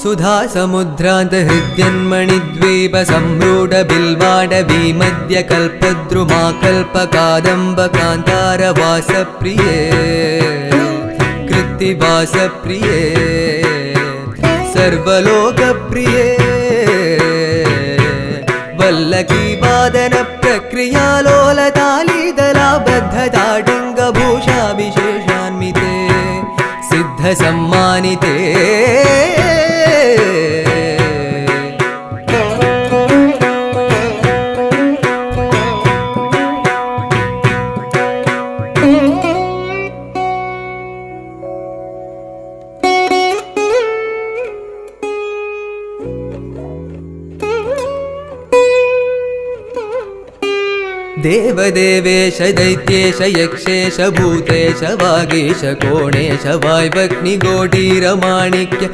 सुधा समुद्रान्त हृद्यन्मणिद्वीप सम्रूढ बिल्वाडवी मध्य कल्पद्रुमा कल्पकादम्ब कान्तार वासप्रिये कृत्तिवासप्रिये सर्वलोकप्रिये वल्लकी वादन प्रक्रियालोलतालीदलाबद्धताडङ्गभूषाभिशेषान्विते सिद्धसम्मानिते देवदेवेश दैत्येश यक्षेश भूतेश वागीश कोणेश वाय्वग्निगोढीरमाणिक्य